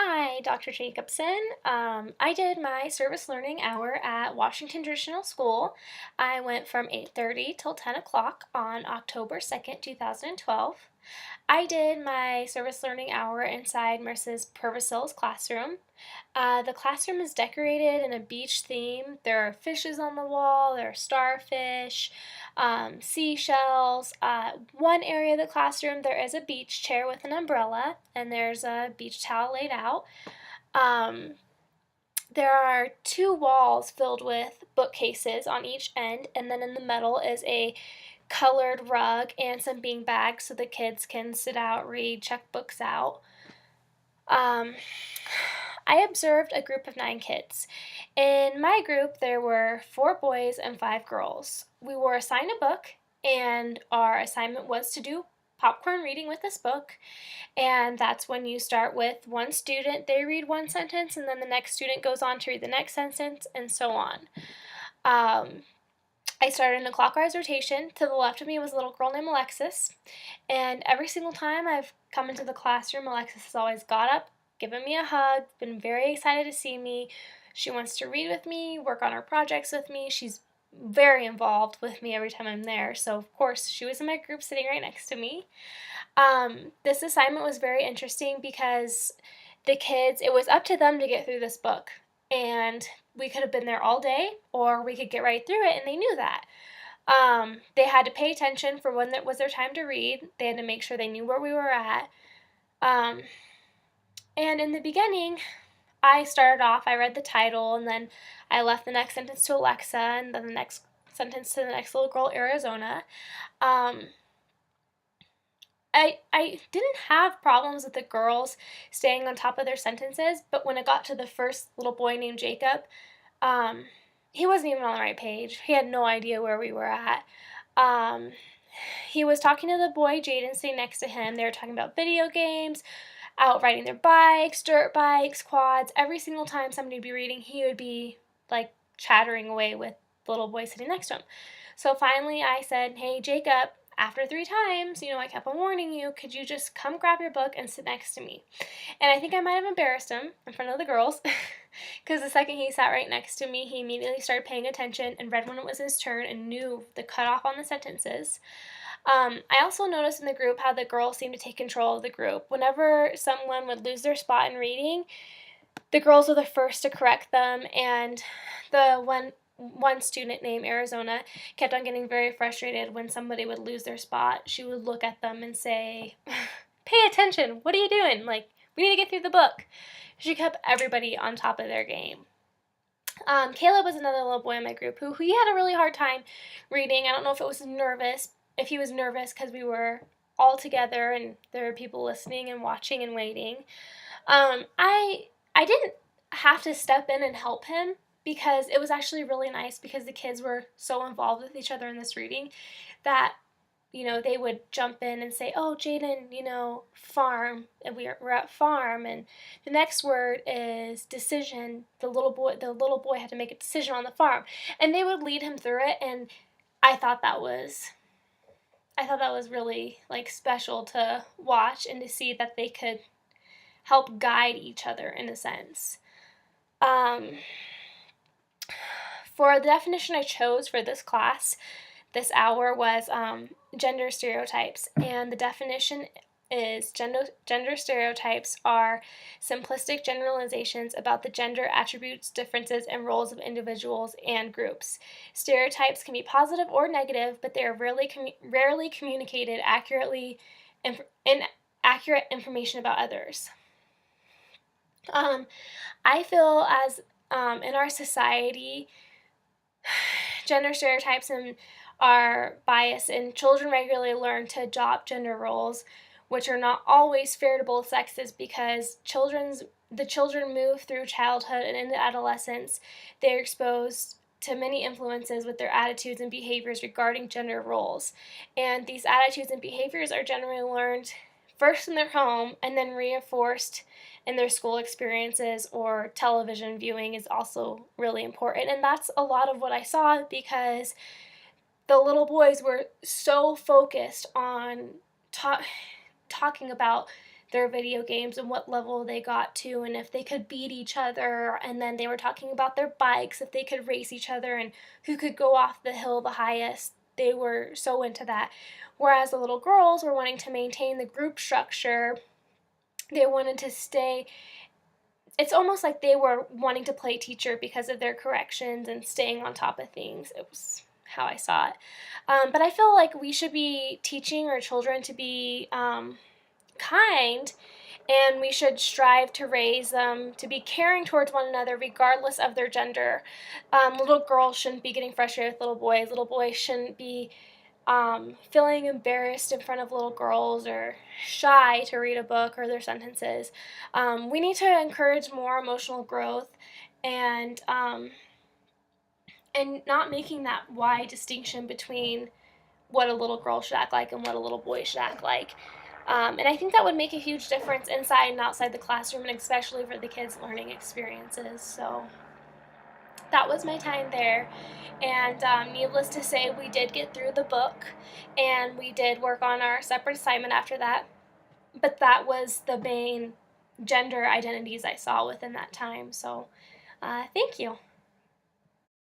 Hi, Dr. Jacobson. I did my service learning hour at Washington Traditional School. I went from 8:30 till 10 o'clock on October 2nd, 2012. I did my service learning hour inside Mrs. Purvisill's classroom. The classroom is decorated in a beach theme. There are fishes on the wall, there are starfish, seashells. One area of the classroom, there is a beach chair with an umbrella, and there's a beach towel laid out. Um, there are two walls filled with bookcases on each end, and then in the middle is a colored rug and some bean bags so the kids can sit out, read, check books out. Um, I observed a group of 9 kids. In my group, there were 4 boys and 5 girls. We were assigned a book, and our assignment was to do popcorn reading with this book. And that's when you start with one student, they read one sentence, and then the next student goes on to read the next sentence, and so on. Um, I started in a clockwise rotation. To the left of me was a little girl named Alexis, and every single time I've come into the classroom, Alexis has always got up, given me a hug, been very excited to see me. She wants to read with me, work on her projects with me. She's very involved with me every time I'm there, so of course she was in my group sitting right next to me. This assignment was very interesting because the kids, it was up to them to get through this book. And we could have been there all day, or we could get right through it, and they knew that. They had to pay attention for when it was their time to read. They had to make sure they knew where we were at. Um, and in the beginning, I started off, I read the title, and then I left the next sentence to Alexa, and then the next sentence to the next little girl, Arizona. Um, I didn't have problems with the girls staying on top of their sentences, but when it got to the first little boy named Jacob, um, he wasn't even on the right page. He had no idea where we were at. Um, he was talking to the boy, Jaden, sitting next to him. They were talking about video games, out riding their bikes, dirt bikes, quads. Every single time somebody would be reading, he would be like chattering away with the little boy sitting next to him. So finally I said, hey, Jacob, after 3 times, I kept on warning you, could you just come grab your book and sit next to me? And I think I might have embarrassed him in front of the girls because the second he sat right next to me, he immediately started paying attention and read when it was his turn and knew the cutoff on the sentences. I also noticed in the group how the girls seemed to take control of the group. Whenever someone would lose their spot in reading, the girls were the first to correct them, and the one student named Arizona kept on getting very frustrated when somebody would lose their spot. She would look at them and say, pay attention, what are you doing? Like, we need to get through the book. She kept everybody on top of their game. Caleb was another little boy in my group who he had a really hard time reading. I don't know if he was nervous because we were all together and there were people listening and watching and waiting. I didn't have to step in and help him because it was actually really nice because the kids were so involved with each other in this reading that they would jump in and say, oh, Jaden, farm, and we're at farm, and the next word is decision. The little boy had to make a decision on the farm, and they would lead him through it, and I thought that was really like special to watch and to see that they could help guide each other in a sense. For the definition I chose for this class, this hour was gender stereotypes, and the definition is gender stereotypes are simplistic generalizations about the gender attributes, differences, and roles of individuals and groups. Stereotypes can be positive or negative, but they are rarely communicated accurately inaccurate information about others. I feel as in our society, gender stereotypes are biased, and children regularly learn to adopt gender roles, which are not always fair to both sexes because the children move through childhood and into adolescence. They're exposed to many influences with their attitudes and behaviors regarding gender roles. And these attitudes and behaviors are generally learned first in their home and then reinforced in their school experiences, or television viewing is also really important. And that's a lot of what I saw because the little boys were so focused on talking about their video games and what level they got to, and if they could beat each other. And then they were talking about their bikes, if they could race each other and who could go off the hill the highest. They were so into that. Whereas the little girls were wanting to maintain the group structure. They wanted to stay, it's almost like they were wanting to play teacher because of their corrections and staying on top of things. It was how I saw it. But I feel like we should be teaching our children to be kind, and we should strive to raise them to be caring towards one another regardless of their gender. Little girls shouldn't be getting frustrated with little boys. Little boys shouldn't be feeling embarrassed in front of little girls or shy to read a book or their sentences. We need to encourage more emotional growth, and not making that wide distinction between what a little girl should act like and what a little boy should act like. And I think that would make a huge difference inside and outside the classroom, and especially for the kids' learning experiences. So that was my time there. And needless to say, we did get through the book, and we did work on our separate assignment after that. But that was the main gender identities I saw within that time. So thank you.